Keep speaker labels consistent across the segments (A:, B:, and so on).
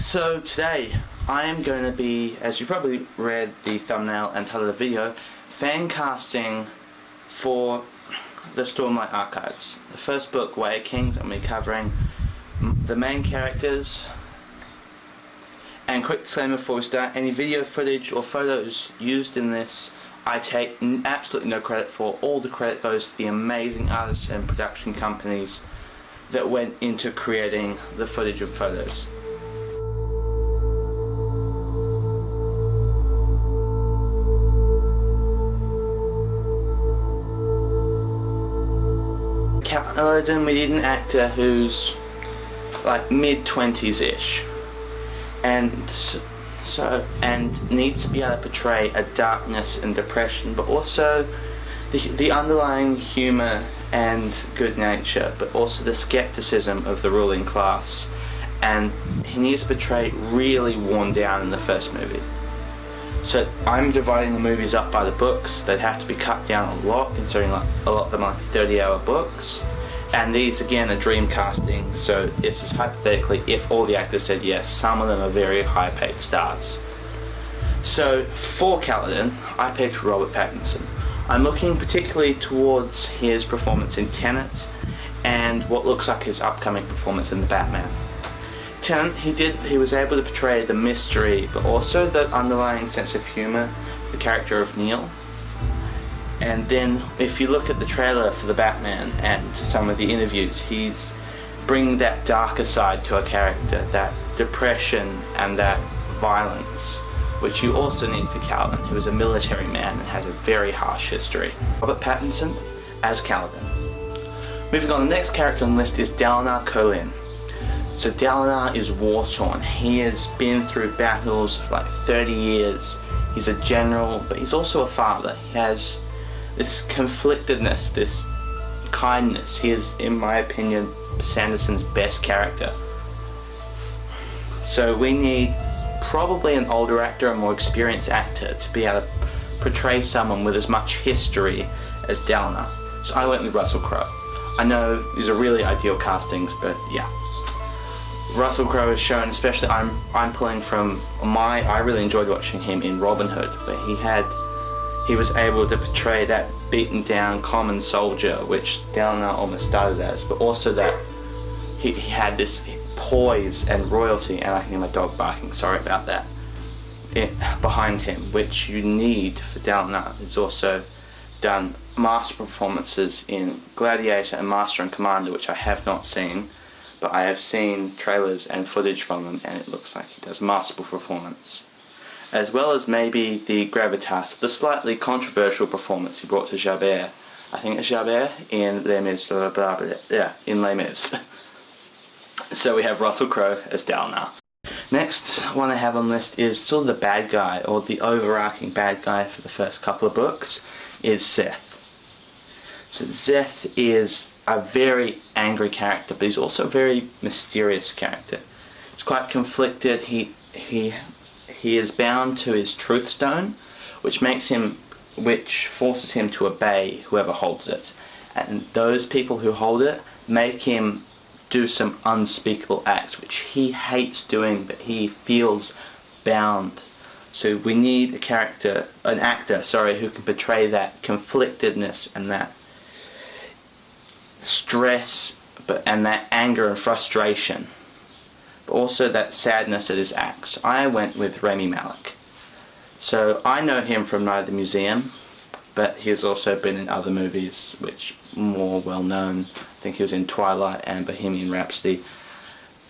A: So today I am going to be, as you probably read the thumbnail and title of the video, fan casting for the Stormlight Archives. The first book, Way of Kings, I'm going to be covering the main characters. And quick disclaimer before we start, any video footage or photos used in this I take absolutely no credit for. All the credit goes to the amazing artists and production companies that went into creating the footage and photos. Kaladin, we need an actor who's like mid-20s-ish and needs to be able to portray a darkness and depression, but also the underlying humour and good nature, but also the skepticism of the ruling class. And he needs to portray really worn down in the first movie. So I'm dividing the movies up by the books. They'd have to be cut down a lot, considering a lot of them are 30-hour books. And these again are dream casting, so this is hypothetically if all the actors said yes. Some of them are very high paid stars. So for Kaladin, I picked Robert Pattinson. I'm looking particularly towards his performance in Tenet and what looks like his upcoming performance in The Batman. Tenet, he was able to portray the mystery, but also the underlying sense of humour, the character of Neil. And then if you look at the trailer for The Batman and some of the interviews, he's bringing that darker side to a character, that depression and that violence, which you also need for Kaladin, who is a military man and has a very harsh history. Robert Pattinson as Kaladin. Moving on, the next character on the list is Dalinar. So Dalinar is war-torn. He has been through battles for like 30 years. He's a general, but he's also a father. He has this conflictedness, this kindness. He is, in my opinion, Sanderson's best character. So we need probably an older actor, a more experienced actor, to be able to portray someone with as much history as Dalinar. So I went with Russell Crowe. I know these are really ideal castings, but yeah. Russell Crowe has shown, especially I'm pulling from I really enjoyed watching him in Robin Hood, where he was able to portray that beaten down common soldier, which Dalinar almost started as, but also that he had this poise and royalty, and I can hear my dog barking, sorry about that, behind him, which you need for Dalinar. He's also done master performances in Gladiator and Master and Commander, which I have not seen, but I have seen trailers and footage from them, and it looks like he does masterful performance. As well as maybe the gravitas, the slightly controversial performance he brought to Javert. I think it's Javert in Les Mis, in Les Mis. So we have Russell Crowe as Dalinar. Next one I have on the list is sort of the bad guy, or the overarching bad guy for the first couple of books, is Szeth. So Szeth is a very angry character, but he's also a very mysterious character. He's quite conflicted. He is bound to his truth stone, which forces him to obey whoever holds it. And those people who hold it make him do some unspeakable acts, which he hates doing, but he feels bound. So we need an actor, who can portray that conflictedness and that stress, and that anger and frustration, but also that sadness at his acts. I went with Rami Malek. So I know him from Night at the Museum, but he has also been in other movies which are more well known. I think he was in Twilight and Bohemian Rhapsody.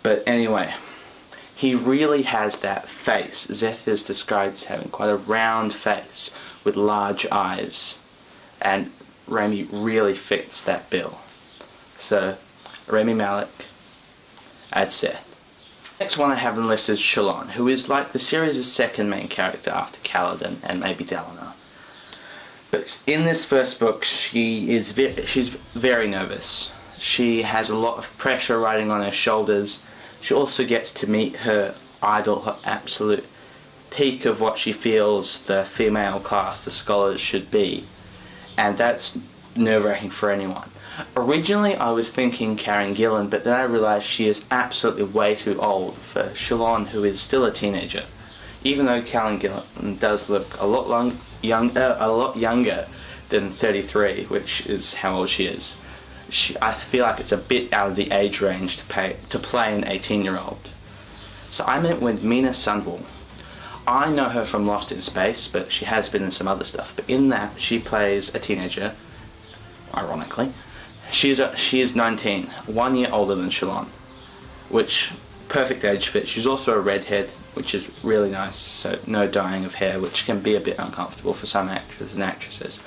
A: But anyway, he really has that face. Szeth is described as having quite a round face with large eyes, and Rami really fits that bill. So Rami Malek as Szeth. Next one I have on the list is Shallan, who is like the series' second main character after Kaladin and maybe Dalinar. But in this first book, she's very nervous. She has a lot of pressure riding on her shoulders. She also gets to meet her idol, her absolute peak of what she feels the female class, the scholars, should be. And that's nerve-wracking for anyone. Originally I was thinking Karen Gillan, but then I realised she is absolutely way too old for Shallan, who is still a teenager. Even though Karen Gillan does look a lot younger than 33, which is how old she is. I feel like it's a bit out of the age range to play an 18-year-old. So I met with Mina Sundwall. I know her from Lost in Space, but she has been in some other stuff. But in that, she plays a teenager, ironically. She is 19, 1 year older than Shallan, which perfect age fit. She's also a redhead, which is really nice, so no dyeing of hair, which can be a bit uncomfortable for some actors and actresses.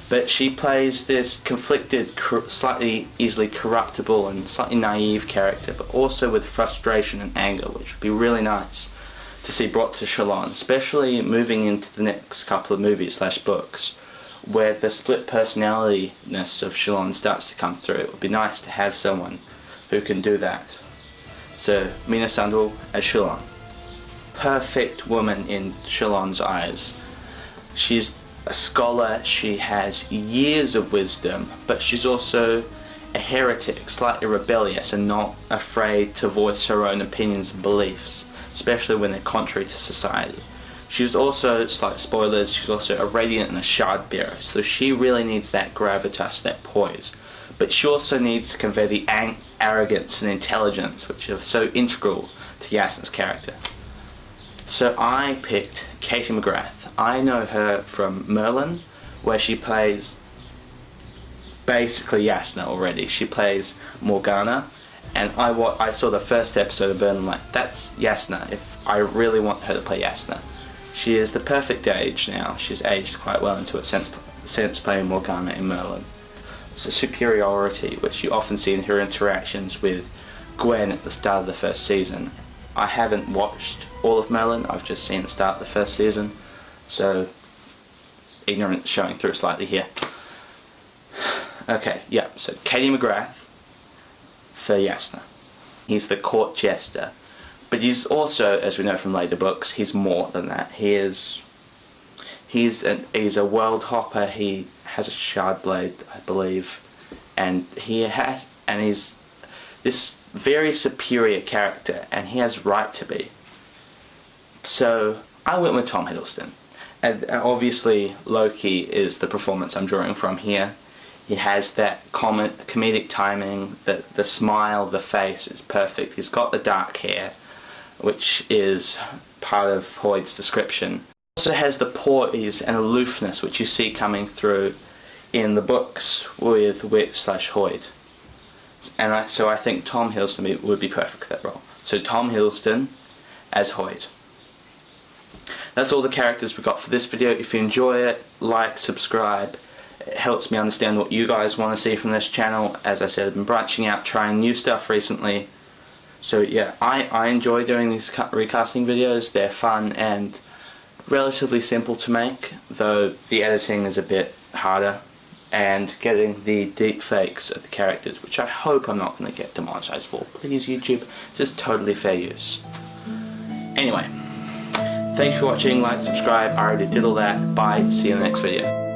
A: But she plays this conflicted, slightly easily corruptible and slightly naive character, but also with frustration and anger, which would be really nice to see brought to Shallan, especially moving into the next couple of movies / books, where the split personality-ness of Shallan starts to come through. It would be nice to have someone who can do that. So, Mina Sundwall as Shallan. Perfect woman in Shallan's eyes. She's a scholar, she has years of wisdom, but she's also a heretic, slightly rebellious and not afraid to voice her own opinions and beliefs, especially when they're contrary to society. She's also, slight spoilers, she's also a radiant and a shard bearer, so she really needs that gravitas, that poise. But she also needs to convey the arrogance and intelligence which are so integral to Jasnah's character. So I picked Katie McGrath. I know her from Merlin, where she plays basically Jasnah already. She plays Morgana, and I saw the first episode of Merlin, like, that's Jasnah, if I really want her to play Jasnah. She is the perfect age now. She's aged quite well into it since playing Morgana in Merlin. It's a superiority which you often see in her interactions with Gwen at the start of the first season. I haven't watched all of Merlin, I've just seen the start of the first season, so ignorance showing through slightly here. Okay, yeah, so Katie McGrath for Jasnah. He's the court jester, but he's also, as we know from later books, he's more than that. He's a world hopper. He has a shard blade, I believe, and he's this very superior character, and he has right to be. So I went with Tom Hiddleston, and obviously Loki is the performance I'm drawing from here. He has that comedic timing, the smile, the face is perfect. He's got the dark hair, which is part of Hoyd's description. Also has the poise and aloofness which you see coming through in the books with Witch/Hoyd. And so I think Tom Hiddleston would be perfect for that role. So Tom Hiddleston as Hoyd. That's all the characters we got for this video. If you enjoy it, like, subscribe. It helps me understand what you guys want to see from this channel. As I said, I've been branching out, trying new stuff recently. So yeah, I enjoy doing these recasting videos. They're fun and relatively simple to make, though the editing is a bit harder, and getting the deep fakes of the characters, which I hope I'm not going to get demonetized for. Please, YouTube, this is totally fair use. Anyway, thanks for watching, like, subscribe, I already did all that. Bye, see you in the next video.